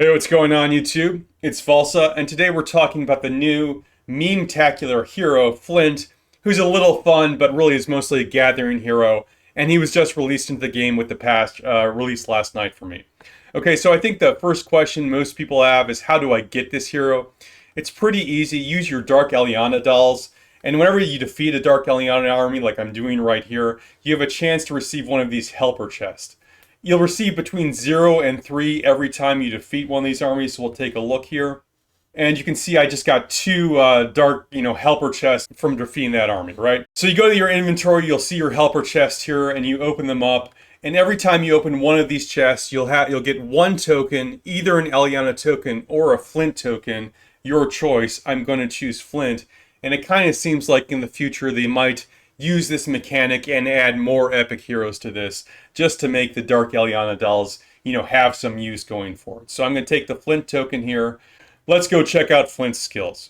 Hey, what's going on, YouTube? It's Falsa, and today we're talking about the new meme-tacular hero, Flint, who's a little fun, but really is mostly a gathering hero, and he was just released into the game with the patch released last night for me. Okay, so I think the first question most people have is, how do I get this hero? It's pretty easy. Use your Dark Eliana dolls, and whenever you defeat a Dark Eliana army, like I'm doing right here, you have a chance to receive one of these helper chests. You'll receive between 0 and 3 every time you defeat one of these armies, so we'll take a look here. And you can see I just got two dark, helper chests from defeating that army, right? So you go to your inventory, you'll see your helper chests here, and you open them up. And every time you open one of these chests, you'll get one token, either an Eliana token or a Flint token, your choice. I'm going to choose Flint. And it kind of seems like in the future they might use this mechanic and add more epic heroes to this, just to make the Dark Eliana dolls, have some use going forward. So I'm going to take the Flint token here. Let's go check out Flint's skills.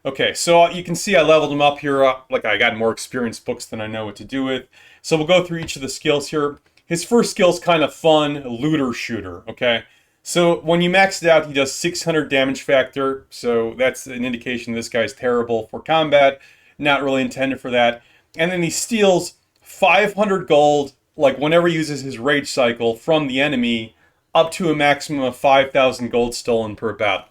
Okay, so you can see I leveled him up here, like I got more experience books than I know what to do with. So we'll go through each of the skills here. His first skill is kind of fun, looter shooter, okay? So when you max it out, he does 600 damage factor, so that's an indication this guy's terrible for combat, not really intended for that. And then he steals 500 gold, like whenever he uses his rage cycle, from the enemy, up to a maximum of 5,000 gold stolen per battle.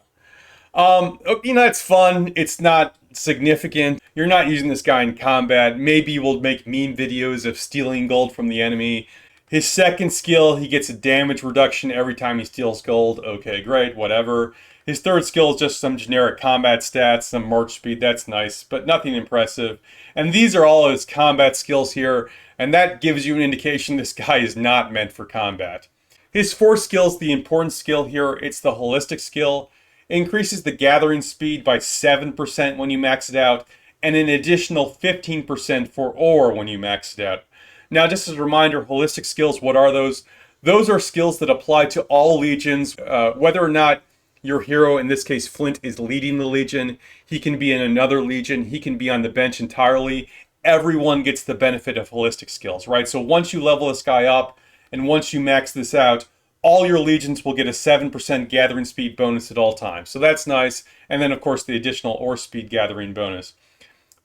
It's fun. It's not significant. You're not using this guy in combat. Maybe we'll make meme videos of stealing gold from the enemy. His second skill, he gets a damage reduction every time he steals gold. Okay, great, whatever. His third skill is just some generic combat stats, some march speed. That's nice, but nothing impressive. And these are all his combat skills here, and that gives you an indication this guy is not meant for combat. His fourth skill is the important skill here. It's the holistic skill. It increases the gathering speed by 7% when you max it out, and an additional 15% for ore when you max it out. Now, just as a reminder, holistic skills, what are those? Those are skills that apply to all legions, whether or not your hero, in this case Flint, is leading the legion. He can be in another legion. He can be on the bench entirely. Everyone gets the benefit of holistic skills, right? So once you level this guy up, and once you max this out, all your legions will get a 7% gathering speed bonus at all times. So that's nice. And then, of course, the additional ore speed gathering bonus.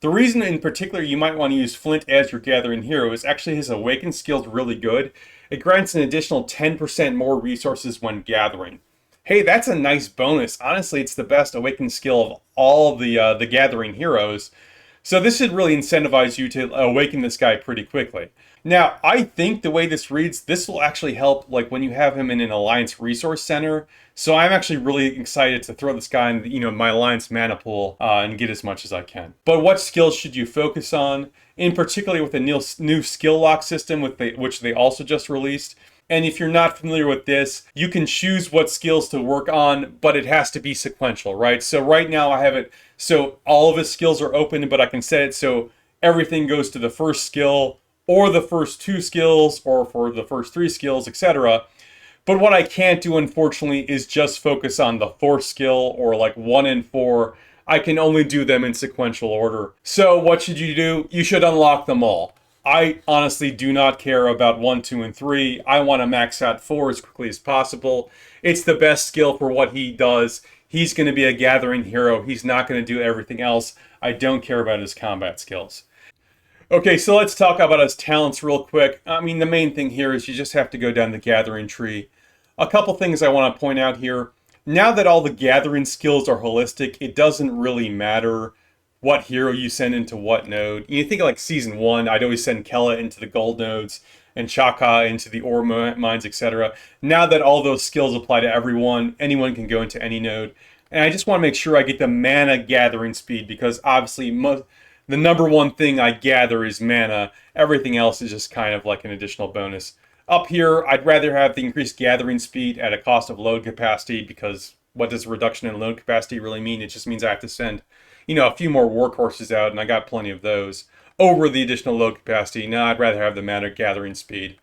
The reason in particular you might want to use Flint as your gathering hero is actually his awakened skill is really good. It grants an additional 10% more resources when gathering. Hey, that's a nice bonus. Honestly, it's the best awakened skill of all of the gathering heroes. So this should really incentivize you to awaken this guy pretty quickly. Now, I think the way this reads, this will actually help like when you have him in an Alliance Resource Center. So I'm actually really excited to throw this guy in my Alliance mana pool and get as much as I can. But what skills should you focus on? In particular with the new skill lock system, which they also just released. And if you're not familiar with this, you can choose what skills to work on, but it has to be sequential, right? So right now I have it, so all of his skills are open, but I can set it so everything goes to the first skill, or the first 2 skills, or for the first 3 skills, etc. But what I can't do, unfortunately, is just focus on the 4th skill, or like 1 and 4. I can only do them in sequential order. So what should you do? You should unlock them all. I honestly do not care about 1, 2, and 3. I want to max out 4 as quickly as possible. It's the best skill for what he does. He's going to be a gathering hero. He's not going to do everything else. I don't care about his combat skills. Okay, so let's talk about his talents real quick. I mean, the main thing here is you just have to go down the gathering tree. A couple things I want to point out here. Now that all the gathering skills are holistic, it doesn't really matter what hero you send into what node. You think like Season 1, I'd always send Kella into the gold nodes and Chaka into the ore mines, etc. Now that all those skills apply to everyone, anyone can go into any node. And I just want to make sure I get the mana gathering speed, because obviously the number one thing I gather is mana. Everything else is just kind of like an additional bonus. Up here, I'd rather have the increased gathering speed at a cost of load capacity, because what does a reduction in load capacity really mean? It just means I have to send, a few more workhorses out, and I got plenty of those, over the additional load capacity. No, I'd rather have the mana gathering speed.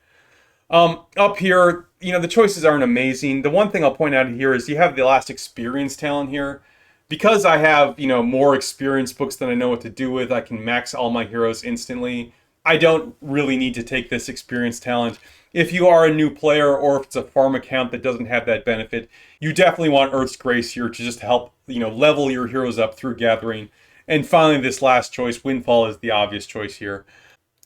Up here, the choices aren't amazing. The one thing I'll point out here is you have the last experience talent here. Because I have, more experience books than I know what to do with, I can max all my heroes instantly. I don't really need to take this experience talent. if you are a new player or if it's a farm account that doesn't have that benefit, you definitely want Earth's Grace here to just help, level your heroes up through gathering. And finally, this last choice, Windfall, is the obvious choice here.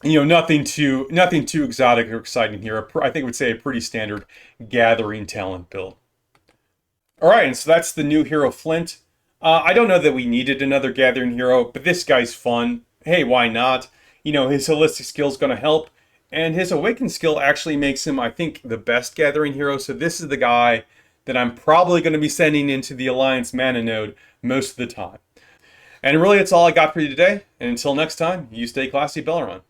Nothing too exotic or exciting here. I think I would say a pretty standard gathering talent build. All right, and so that's the new hero Flint. I don't know that we needed another gathering hero, but this guy's fun. Hey, why not? His holistic skill is going to help, and his awakened skill actually makes him, I think, the best gathering hero. So this is the guy that I'm probably going to be sending into the Alliance mana node most of the time. And really, that's all I got for you today. And until next time, you stay classy, Belleron.